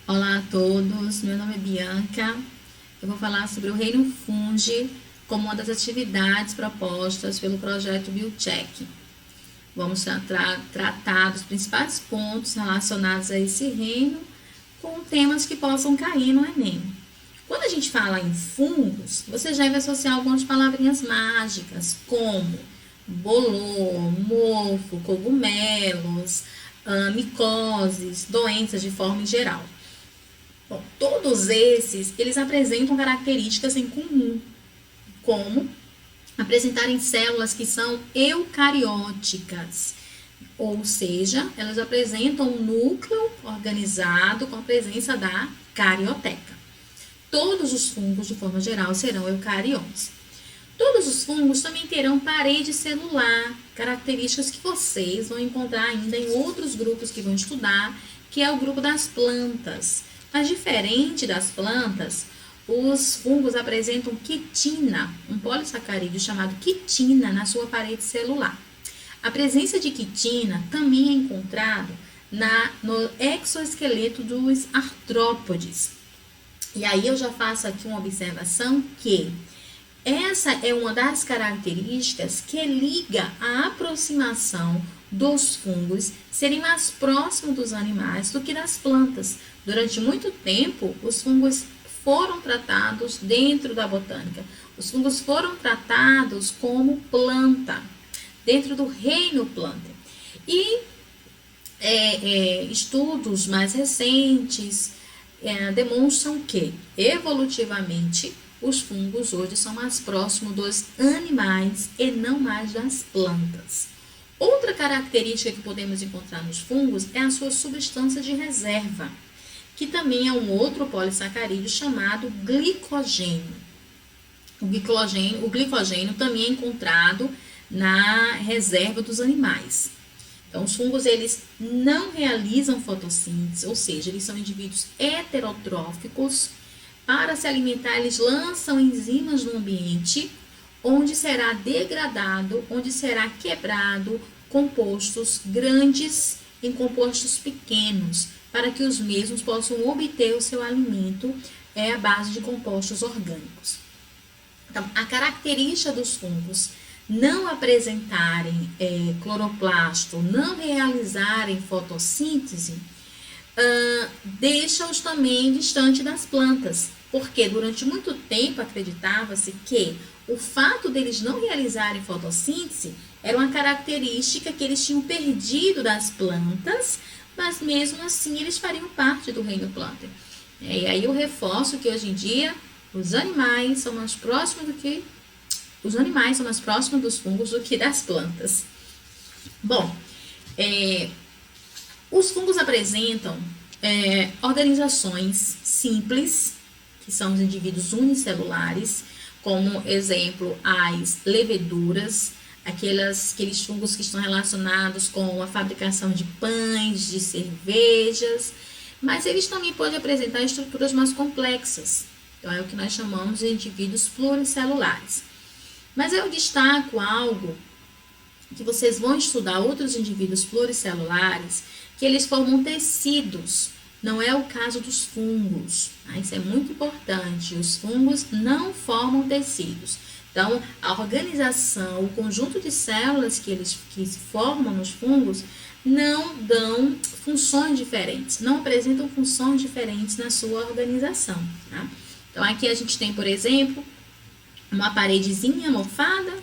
Olá a todos, meu nome é Bianca. Eu vou falar sobre o Reino Fungi como uma das atividades propostas pelo projeto BioCheck. Vamos tratar dos principais pontos relacionados a esse reino com temas que possam cair no Enem. Quando a gente fala em fungos, você já vai associar algumas palavrinhas mágicas, como bolor, mofo, cogumelos, micoses, doenças de forma em geral. Bom, todos esses, eles apresentam características em comum, como apresentarem células que são eucarióticas, ou seja, elas apresentam um núcleo organizado com a presença da carioteca. Todos os fungos, de forma geral, serão eucariontes. Todos os fungos também terão parede celular, características que vocês vão encontrar ainda em outros grupos que vão estudar, que é o grupo das plantas. Mas diferente das plantas, os fungos apresentam quitina, um polissacarídeo chamado quitina na sua parede celular. A presença de quitina também é encontrada no exoesqueleto dos artrópodes. E aí eu já faço aqui uma observação que essa é uma das características que liga a aproximação dos fungos serem mais próximos dos animais do que das plantas. Durante muito tempo, os fungos foram tratados dentro da botânica. Os fungos foram tratados como planta, dentro do reino planta. E estudos mais recentes demonstram que, evolutivamente, os fungos hoje são mais próximos dos animais e não mais das plantas. Outra característica que podemos encontrar nos fungos é a sua substância de reserva, que também é um outro polissacarídeo chamado glicogênio. O glicogênio também é encontrado na reserva dos animais. Então, os fungos, eles não realizam fotossíntese, ou seja, eles são indivíduos heterotróficos. Para se alimentar, eles lançam enzimas no ambiente, onde será degradado, onde será quebrado compostos grandes em compostos pequenos, para que os mesmos possam obter o seu alimento à base de compostos orgânicos. Então, a característica dos fungos não apresentarem cloroplasto, não realizarem fotossíntese, deixa-os também distante das plantas, porque durante muito tempo acreditava-se que o fato deles não realizarem fotossíntese era uma característica que eles tinham perdido das plantas, mas mesmo assim eles fariam parte do reino planta. E aí eu reforço que hoje em dia os animais são mais próximos dos fungos do que das plantas. Bom, os fungos apresentam organizações simples, que são os indivíduos unicelulares, como exemplo as leveduras, aqueles fungos que estão relacionados com a fabricação de pães, de cervejas, mas eles também podem apresentar estruturas mais complexas. Então, é o que nós chamamos de indivíduos pluricelulares. Mas eu destaco algo que vocês vão estudar outros indivíduos pluricelulares, que eles formam tecidos. Não é o caso dos fungos. Isso é muito importante. Os fungos não formam tecidos. Então, a organização, o conjunto de células que se formam nos fungos não dão funções diferentes, não apresentam funções diferentes na sua organização. Tá? Então, aqui a gente tem, por exemplo, uma paredezinha mofada,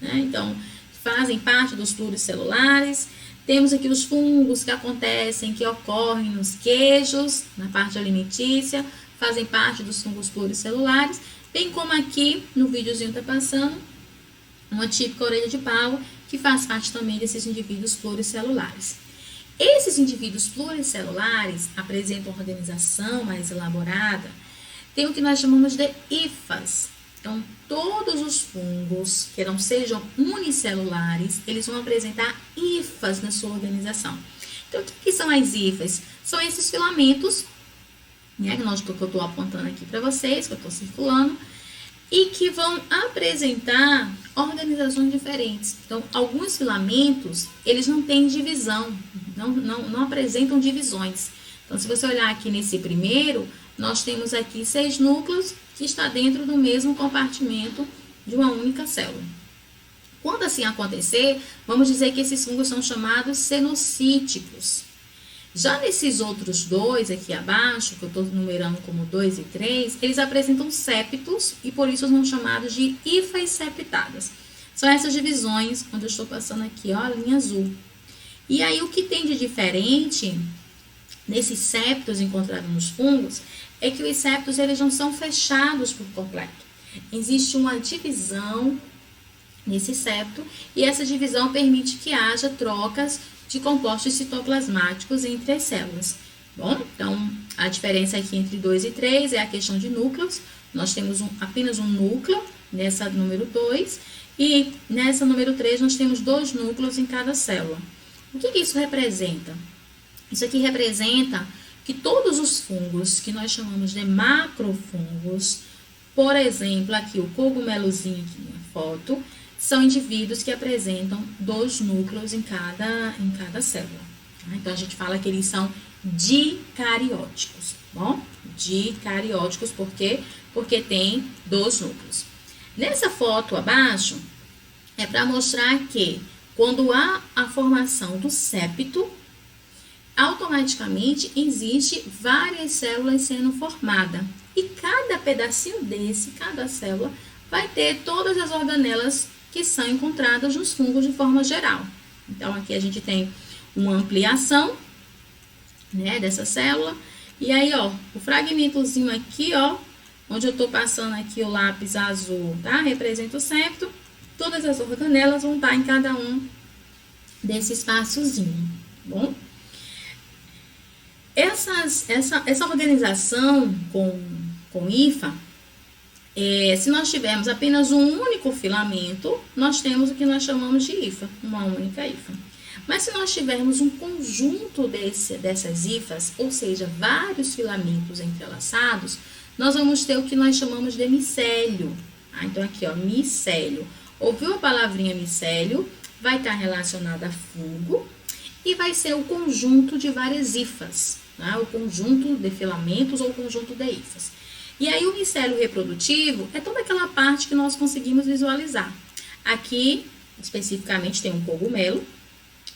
né? Então, fazem parte dos pluricelulares. Temos aqui os fungos que ocorrem nos queijos, na parte alimentícia, fazem parte dos fungos pluricelulares, bem como aqui no videozinho está passando, uma típica orelha de pau, que faz parte também desses indivíduos pluricelulares. Esses indivíduos pluricelulares apresentam uma organização mais elaborada, tem o que nós chamamos de hifas. Então, todos os fungos que não sejam unicelulares, eles vão apresentar hifas na sua organização. Então, o que são as hifas? São esses filamentos, né, que eu estou apontando aqui para vocês, que eu estou circulando, e que vão apresentar organizações diferentes. Então, alguns filamentos, eles não têm divisão, não apresentam divisões. Então, se você olhar aqui nesse primeiro, nós temos aqui 6 núcleos que está dentro do mesmo compartimento de uma única célula. Quando assim acontecer, vamos dizer que esses fungos são chamados cenocíticos. Já nesses outros dois aqui abaixo, que eu estou numerando como 2 e 3, eles apresentam septos e por isso são chamados de hifas septadas. São essas divisões, onde eu estou passando aqui, ó, a linha azul. E aí, o que tem de diferente nesses septos encontrados nos fungos é que os septos eles não são fechados por completo. Existe uma divisão nesse septo e essa divisão permite que haja trocas de compostos citoplasmáticos entre as células. Bom, então a diferença aqui entre 2 e 3 é a questão de núcleos. Nós temos apenas um núcleo nessa número 2 e nessa número 3 nós temos 2 núcleos em cada célula. O que isso representa? Isso aqui representa que todos os fungos que nós chamamos de macrofungos, por exemplo, aqui o cogumelozinho aqui na foto, são indivíduos que apresentam 2 núcleos em cada célula. Tá? Então, a gente fala que eles são dicarióticos, bom? Dicarióticos, por quê? Porque tem 2 núcleos. Nessa foto abaixo, é para mostrar que quando há a formação do septo, automaticamente existe várias células sendo formadas. E cada pedacinho desse, cada célula, vai ter todas as organelas que são encontradas nos fungos de forma geral. Então, aqui a gente tem uma ampliação, né, dessa célula. E aí, ó, o fragmentozinho aqui, ó, onde eu tô passando aqui o lápis azul, tá? Representa o septo. Todas as organelas vão estar em cada um desse espaçozinho, bom? Essa organização com hifa, se nós tivermos apenas um único filamento, nós temos o que nós chamamos de hifa, uma única hifa. Mas se nós tivermos um conjunto dessas hifas, ou seja, vários filamentos entrelaçados, nós vamos ter o que nós chamamos de micélio. Então, aqui, ó, micélio. Ouviu a palavrinha micélio? Vai estar relacionada a fungo e vai ser o conjunto de várias hifas, tá? O conjunto de filamentos ou o conjunto de hifas. E aí, o micélio reprodutivo é toda aquela parte que nós conseguimos visualizar. Aqui, especificamente, tem um cogumelo.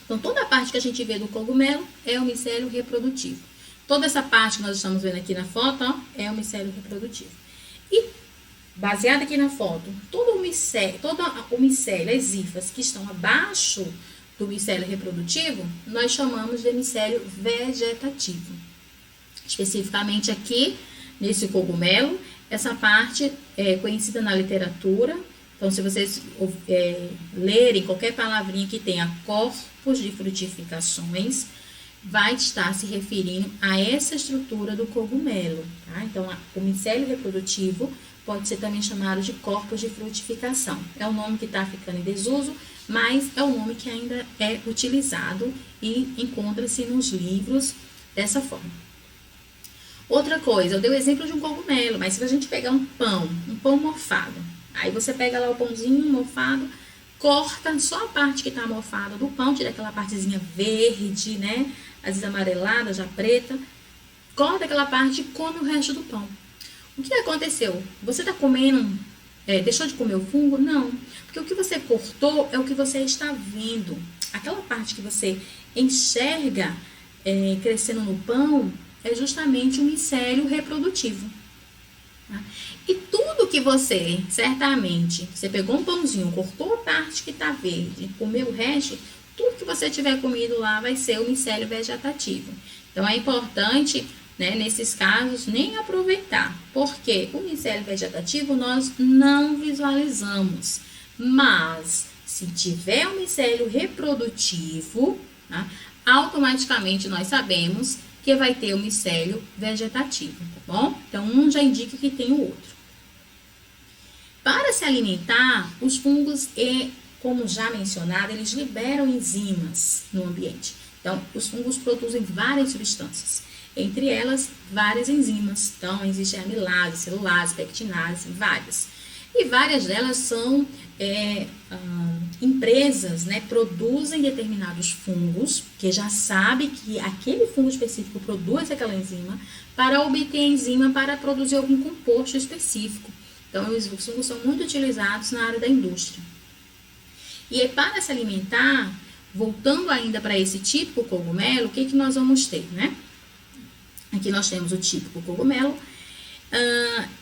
Então, toda a parte que a gente vê do cogumelo é o micélio reprodutivo. Toda essa parte que nós estamos vendo aqui na foto, ó, é o micélio reprodutivo. E, baseado aqui na foto, todo o micélio, as hifas que estão abaixo do micélio reprodutivo, nós chamamos de micélio vegetativo. Especificamente aqui, nesse cogumelo, essa parte é conhecida na literatura. Então, se vocês lerem qualquer palavrinha que tenha corpos de frutificações, vai estar se referindo a essa estrutura do cogumelo, tá? Então, o micélio reprodutivo pode ser também chamado de corpos de frutificação. É um nome que está ficando em desuso, mas é um nome que ainda é utilizado e encontra-se nos livros dessa forma. Outra coisa, eu dei o exemplo de um cogumelo, mas se a gente pegar um pão mofado, aí você pega lá o pãozinho mofado, corta só a parte que está mofada do pão, tira aquela partezinha verde, né? Às vezes amarelada, já preta. Corta aquela parte e come o resto do pão. O que aconteceu? Você está comendo, deixou de comer o fungo? Não. Porque o que você cortou é o que você está vendo. Aquela parte que você enxerga crescendo no pão é justamente o micélio reprodutivo. Tá? E tudo que você, certamente, você pegou um pãozinho, cortou a parte que está verde, comeu o resto, tudo que você tiver comido lá vai ser o micélio vegetativo. Então, é importante, né, nesses casos, nem aproveitar, porque o micélio vegetativo nós não visualizamos. Mas, se tiver o micélio reprodutivo, tá, automaticamente nós sabemos que vai ter o micélio vegetativo, tá bom? Então, um já indica que tem o outro. Para se alimentar, os fungos, como já mencionado, eles liberam enzimas no ambiente. Então, os fungos produzem várias substâncias, entre elas, várias enzimas. Então, existe a amilase, celulase, pectinase, várias. E várias delas são empresas, né, produzem determinados fungos, que já sabe que aquele fungo específico produz aquela enzima, para obter a enzima para produzir algum composto específico. Então, os fungos são muito utilizados na área da indústria. E aí, para se alimentar, voltando ainda para esse típico cogumelo, o que nós vamos ter, né? Aqui nós temos o típico cogumelo.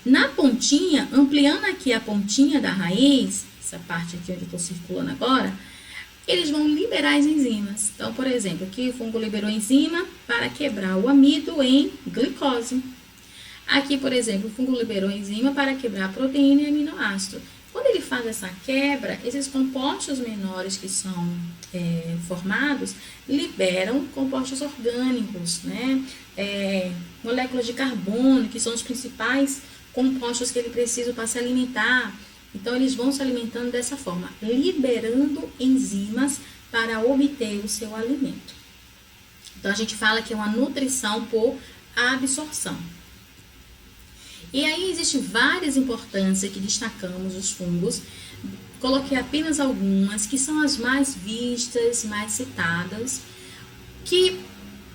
Na pontinha, ampliando aqui a pontinha da raiz, essa parte aqui onde eu estou circulando agora, eles vão liberar as enzimas. Então, por exemplo, aqui o fungo liberou enzima para quebrar o amido em glicose. Aqui, por exemplo, o fungo liberou enzima para quebrar a proteína e aminoácido. Quando ele faz essa quebra, esses compostos menores que são formados liberam compostos orgânicos, né? Moléculas de carbono, que são os principais compostos que ele precisa para se alimentar. Então, eles vão se alimentando dessa forma, liberando enzimas para obter o seu alimento. Então, a gente fala que é uma nutrição por absorção. E aí, existem várias importâncias que destacamos os fungos. Coloquei apenas algumas, que são as mais vistas, mais citadas, que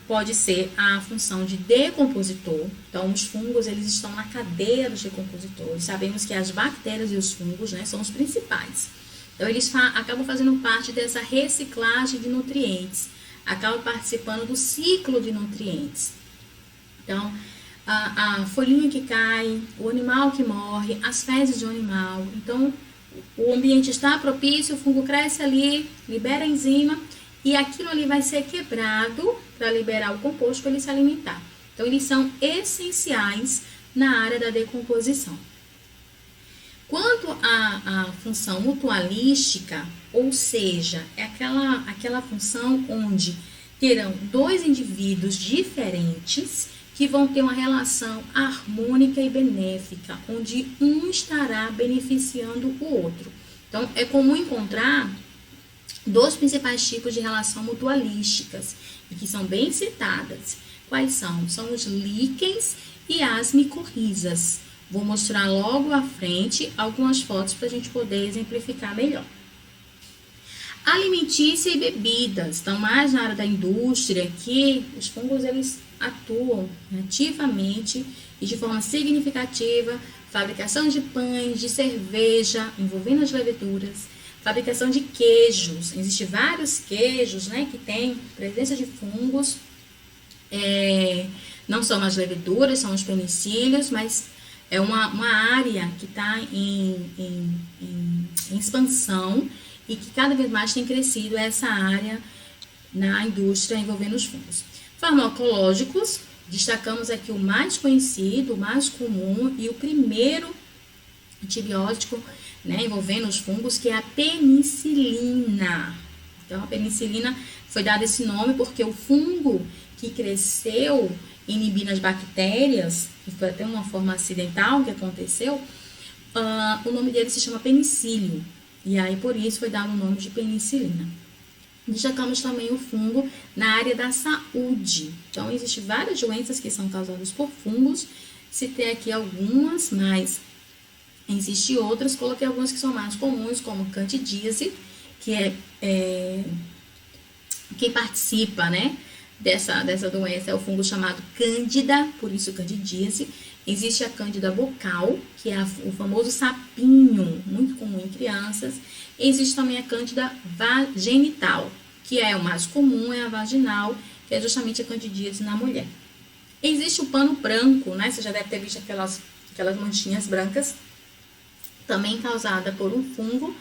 pode ser a função de decompositor. Então, os fungos, eles estão na cadeia dos decompositores. Sabemos que as bactérias e os fungos, né, são os principais. Então, eles acabam fazendo parte dessa reciclagem de nutrientes, acabam participando do ciclo de nutrientes. Então, a folhinha que cai, o animal que morre, as fezes de um animal. Então, o ambiente está propício, o fungo cresce ali, libera a enzima e aquilo ali vai ser quebrado para liberar o composto para ele se alimentar. Então, eles são essenciais na área da decomposição. Quanto à função mutualística, ou seja, é aquela função onde terão dois indivíduos diferentes que vão ter uma relação harmônica e benéfica, onde um estará beneficiando o outro. Então, é comum encontrar dois principais tipos de relação mutualísticas, e que são bem citadas. Quais são? São os líquens e as micorrizas. Vou mostrar logo à frente algumas fotos para a gente poder exemplificar melhor. Alimentícia e bebidas. Então, mais na área da indústria, que os fungos, eles atuam ativamente e de forma significativa, fabricação de pães, de cerveja, envolvendo as leveduras, fabricação de queijos. Existem vários queijos, né, que têm presença de fungos, não são as leveduras, são os penicílios, mas é uma área que está em expansão e que cada vez mais tem crescido essa área na indústria envolvendo os fungos. Farmacológicos, destacamos aqui o mais conhecido, o mais comum e o primeiro antibiótico, né, envolvendo os fungos, que é a penicilina. Então, a penicilina foi dado esse nome porque o fungo que cresceu inibindo as bactérias, que foi até uma forma acidental que aconteceu, o nome dele se chama penicílio. E aí, por isso, foi dado o nome de penicilina. Destacamos também o fungo na área da saúde. Então, existem várias doenças que são causadas por fungos. Citei aqui algumas, mas existem outras. Coloquei algumas que são mais comuns, como candidíase, que quem participa, né, dessa doença é o fungo chamado cândida, por isso candidíase. Existe a cândida bucal, que é o famoso sapinho, muito comum em crianças. Existe também a cândida vaginital, que é o mais comum, é a vaginal, que é justamente a candidíase na mulher. Existe o pano branco, né? Você já deve ter visto aquelas manchinhas brancas, também causada por um fungo.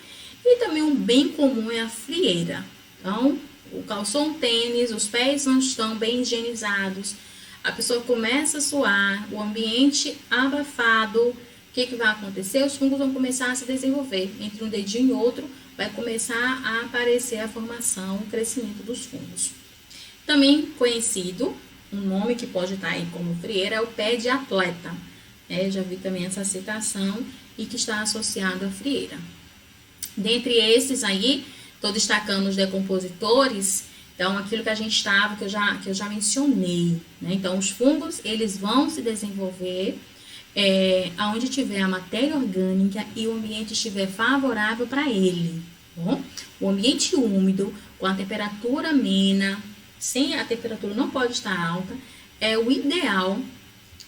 E também um bem comum é a frieira. Então, o calçou um tênis, os pés não estão bem higienizados, a pessoa começa a suar, o ambiente abafado, o que vai acontecer? Os fungos vão começar a se desenvolver. Entre um dedinho e outro, vai começar a aparecer a formação, o crescimento dos fungos. Também conhecido, um nome que pode estar aí como frieira, é o pé de atleta. Já vi também essa citação e que está associado à frieira. Dentre esses aí, estou destacando os decompositores. Então, aquilo que a gente que eu já mencionei, né? Então, os fungos, eles vão se desenvolver aonde tiver a matéria orgânica e o ambiente estiver favorável para ele. Bom, o ambiente úmido, com a temperatura amena, sem a temperatura não pode estar alta, é o ideal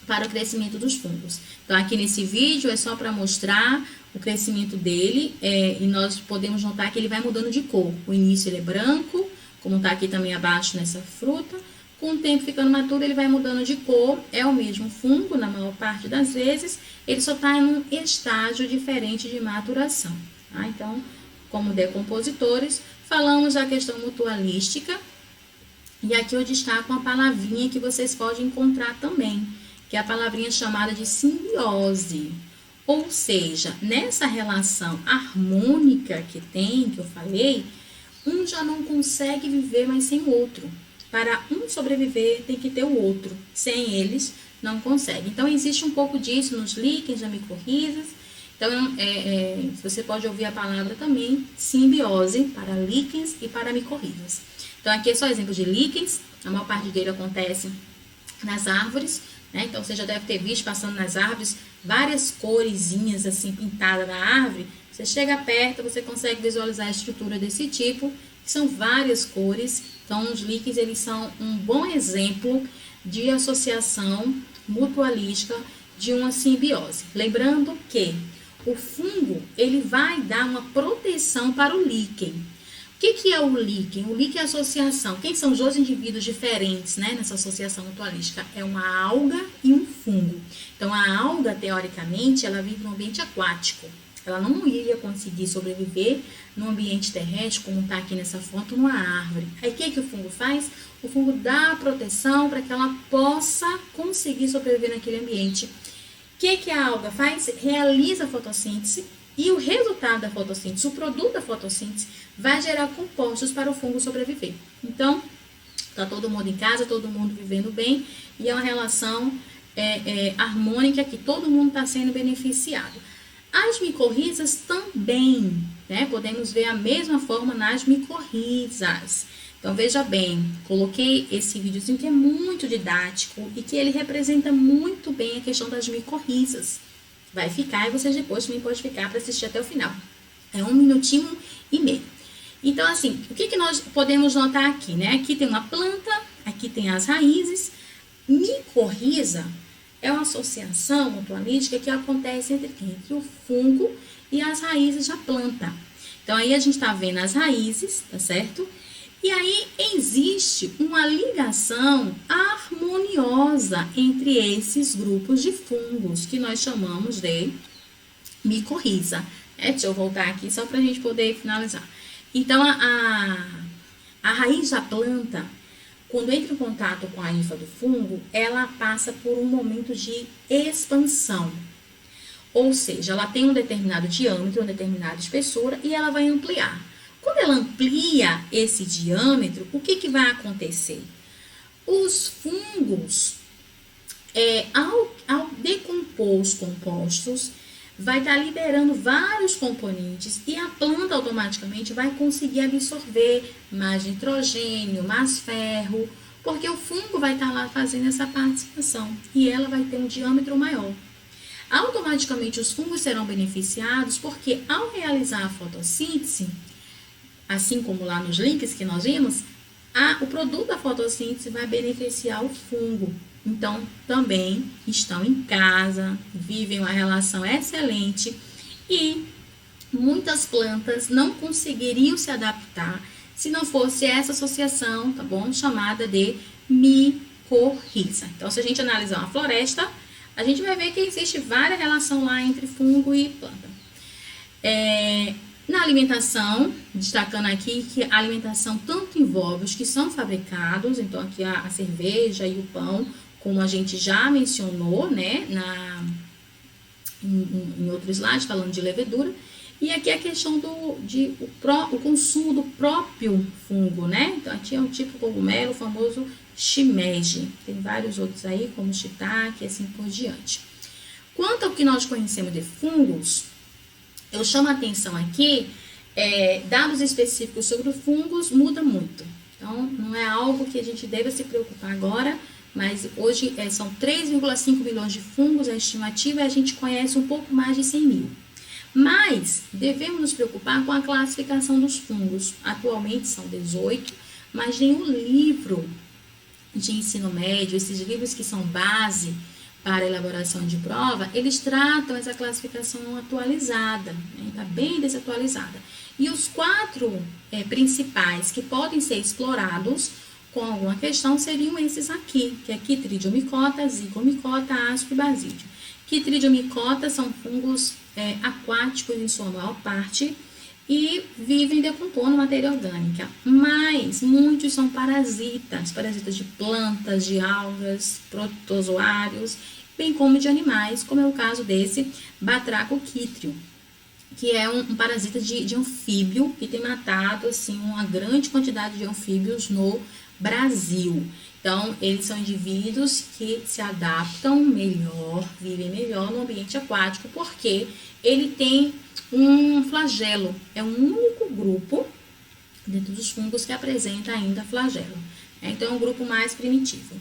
para o crescimento dos fungos. Então, aqui nesse vídeo é só para mostrar o crescimento dele, e nós podemos notar que ele vai mudando de cor. O início ele é branco, como está aqui também abaixo nessa fruta. Com o tempo ficando maduro, ele vai mudando de cor. É o mesmo fungo, na maior parte das vezes, ele só está em um estágio diferente de maturação. Tá? Então, como decompositores, falamos da questão mutualística. E aqui eu destaco uma palavrinha que vocês podem encontrar também, que é a palavrinha chamada de simbiose. Ou seja, nessa relação harmônica que eu falei, um já não consegue viver mais sem o outro. Para um sobreviver, tem que ter o outro. Sem eles, não consegue. Então, existe um pouco disso nos líquens, nas micorrizas. Então, você pode ouvir a palavra também, simbiose, para líquens e para micorrizas. Então, aqui é só exemplo de líquens. A maior parte dele acontece nas árvores, né? Então, você já deve ter visto passando nas árvores várias coresinhas assim pintadas na árvore. Você chega perto, você consegue visualizar a estrutura desse tipo, que são várias cores. Então, os líquens, eles são um bom exemplo de associação mutualística de uma simbiose. Lembrando que o fungo, ele vai dar uma proteção para o líquen. O que é o líquen? O líquen é a associação. Quem são os dois indivíduos diferentes, né, nessa associação mutualística? É uma alga e um fungo. Então, a alga, teoricamente, ela vive no ambiente aquático. Ela não iria conseguir sobreviver no ambiente terrestre, como está aqui nessa foto, numa árvore. Aí, o que o fungo faz? O fungo dá a proteção para que ela possa conseguir sobreviver naquele ambiente. O que a alga faz? Realiza a fotossíntese. E o resultado da fotossíntese, o produto da fotossíntese, vai gerar compostos para o fungo sobreviver. Então, está todo mundo em casa, todo mundo vivendo bem, e é uma relação harmônica que todo mundo está sendo beneficiado. As micorrizas também, né? Podemos ver a mesma forma nas micorrizas. Então, veja bem, coloquei esse videozinho que é muito didático e que ele representa muito bem a questão das micorrizas. Vai ficar e vocês depois também podem ficar para assistir até o final. É 1 minutinho e meio. Então, assim, o que nós podemos notar aqui, né? Aqui tem uma planta, aqui tem as raízes. Micorriza é uma associação mutualística que acontece entre o fungo e as raízes da planta. Então, aí a gente está vendo as raízes, tá certo? E aí existe uma ligação harmoniosa entre esses grupos de fungos, que nós chamamos de micorriza. Deixa eu voltar aqui só para a gente poder finalizar. Então, a raiz da planta, quando entra em contato com a hifa do fungo, ela passa por um momento de expansão. Ou seja, ela tem um determinado diâmetro, uma determinada espessura e ela vai ampliar. Quando ela amplia esse diâmetro, o que vai acontecer? Os fungos, ao decompor os compostos, vai estar liberando vários componentes e a planta automaticamente vai conseguir absorver mais nitrogênio, mais ferro, porque o fungo vai estar lá fazendo essa participação e ela vai ter um diâmetro maior. Automaticamente os fungos serão beneficiados porque ao realizar a fotossíntese, assim como lá nos links que nós vimos, o produto da fotossíntese vai beneficiar o fungo. Então, também estão em casa, vivem uma relação excelente e muitas plantas não conseguiriam se adaptar se não fosse essa associação, tá bom? Chamada de micorriza. Então, se a gente analisar uma floresta, a gente vai ver que existe várias relações lá entre fungo e planta. Na alimentação, destacando aqui que a alimentação tanto envolve os que são fabricados, então aqui a cerveja e o pão, como a gente já mencionou, né, em outro slide, falando de levedura, e aqui a questão o consumo do próprio fungo, né, então aqui é um tipo de cogumelo, o famoso shimeji, tem vários outros aí, como shiitake e assim por diante. Quanto ao que nós conhecemos de fungos, eu chamo a atenção aqui, dados específicos sobre fungos muda muito. Então, não é algo que a gente deva se preocupar agora, mas hoje são 3,5 milhões de fungos, a estimativa, e a gente conhece um pouco mais de 100 mil. Mas devemos nos preocupar com a classificação dos fungos. Atualmente são 18, mas nenhum livro de ensino médio, esses livros que são base para a elaboração de prova, eles tratam essa classificação atualizada, está bem desatualizada. E os 4 principais que podem ser explorados com alguma questão seriam esses aqui, que é Chytridiomycota, Zygomycota, Asco e Basídio. Chytridiomycota são fungos aquáticos em sua maior parte e vivem decompondo matéria orgânica, mas muitos são parasitas de plantas, de algas, protozoários, bem como de animais, como é o caso desse Batrachochytrio, que é um parasita de anfíbio que tem matado assim, uma grande quantidade de anfíbios no Brasil. Então, eles são indivíduos que se adaptam melhor, vivem melhor no ambiente aquático, porque ele tem um flagelo. É um único grupo dentro dos fungos que apresenta ainda flagelo. Então, é um grupo mais primitivo.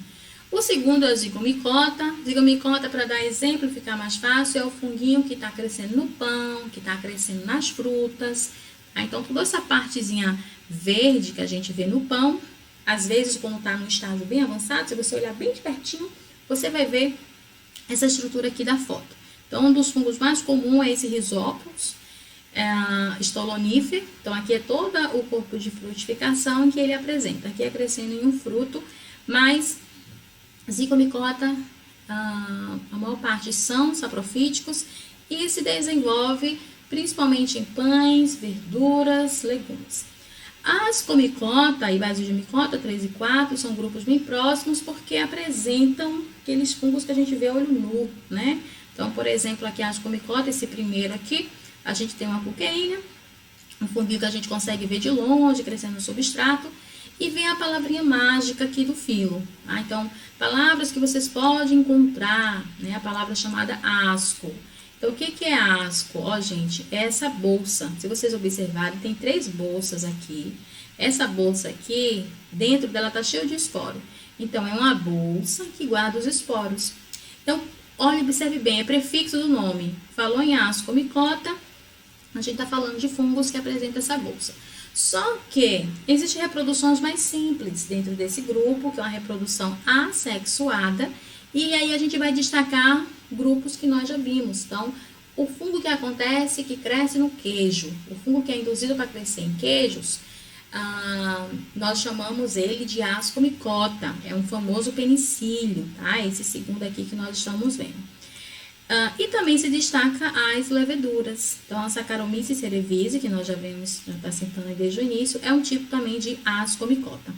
O segundo é o Zygomycota. Zygomycota, para dar exemplo, ficar mais fácil, é o funguinho que está crescendo no pão, que está crescendo nas frutas. Então, toda essa partezinha verde que a gente vê no pão, às vezes, quando está num estágio bem avançado, se você olhar bem de pertinho, você vai ver essa estrutura aqui da foto. Então, um dos fungos mais comuns é esse Rhizopus stolonifer. Então, aqui é todo o corpo de frutificação que ele apresenta. Aqui é crescendo em um fruto, mas Zygomycota, a maior parte são saprofíticos e se desenvolve principalmente em pães, verduras, legumes. Ascomycota e Basidiomycota 3 e 4 são grupos bem próximos porque apresentam aqueles fungos que a gente vê a olho nu, né? Então, por exemplo, aqui a Ascomycota, esse primeiro aqui, a gente tem uma coqueína, um fungo que a gente consegue ver de longe, crescendo no substrato, e vem a palavrinha mágica aqui do filo. Tá? Então, palavras que vocês podem encontrar, né? A palavra chamada asco. Então, o que é asco? Ó, gente, é essa bolsa. Se vocês observarem, tem 3 bolsas aqui. Essa bolsa aqui, dentro dela tá cheio de esporo. Então, é uma bolsa que guarda os esporos. Então, olha, observe bem, é prefixo do nome. Falou em Ascomycota, a gente tá falando de fungos que apresentam essa bolsa. Só que existem reproduções mais simples dentro desse grupo, que é uma reprodução assexuada, e aí a gente vai destacar grupos que nós já vimos. Então, o fungo que acontece, que cresce no queijo, o fungo que é induzido para crescer em queijos, nós chamamos ele de Ascomycota, é um famoso penicílio, tá? Esse segundo aqui que nós estamos vendo. E também se destaca as leveduras. Então, a Saccharomyces cerevisiae, que nós já vemos, já está citando desde o início, é um tipo também de Ascomycota.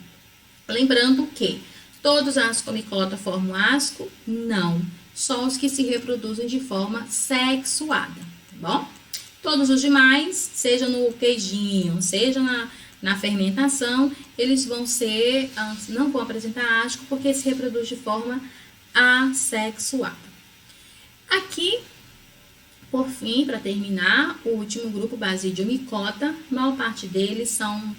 Lembrando que todos as Ascomycota formam asco? Não. Só os que se reproduzem de forma sexuada, tá bom? Todos os demais, seja no queijinho, seja na fermentação, eles vão ser, não vão apresentar asco porque se reproduz de forma assexuada. Aqui, por fim, para terminar, o último grupo, Basidiomycota, a maior parte deles são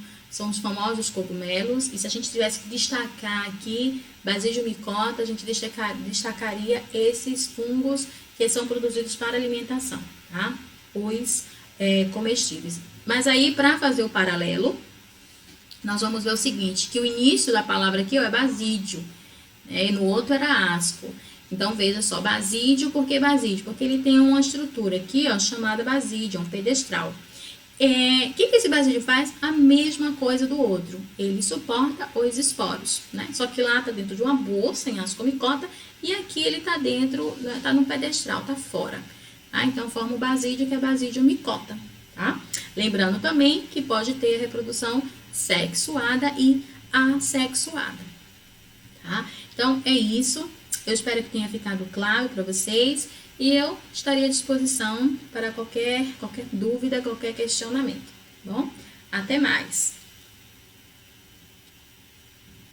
os famosos cogumelos, e se a gente tivesse que destacar aqui Basidiomycota, a gente destacaria esses fungos que são produzidos para alimentação, tá? Os comestíveis. Mas aí, para fazer o paralelo, nós vamos ver o seguinte, que o início da palavra aqui é basídio, né? E no outro era asco. Então, veja só, basídio, por que basídio? Porque ele tem uma estrutura aqui, ó, chamada basídio, um pedestral. O que esse basídio faz? A mesma coisa do outro. Ele suporta os esporos, né? Só que lá tá dentro de uma bolsa, em Ascomycota, e aqui ele tá dentro, tá no pedestral, tá fora. Tá? Então, forma o basídio, que é Basidiomycota, tá? Lembrando também que pode ter reprodução sexuada e assexuada, tá? Então, é isso. Eu espero que tenha ficado claro para vocês e eu estaria à disposição para qualquer dúvida, qualquer questionamento, tá bom? Até mais!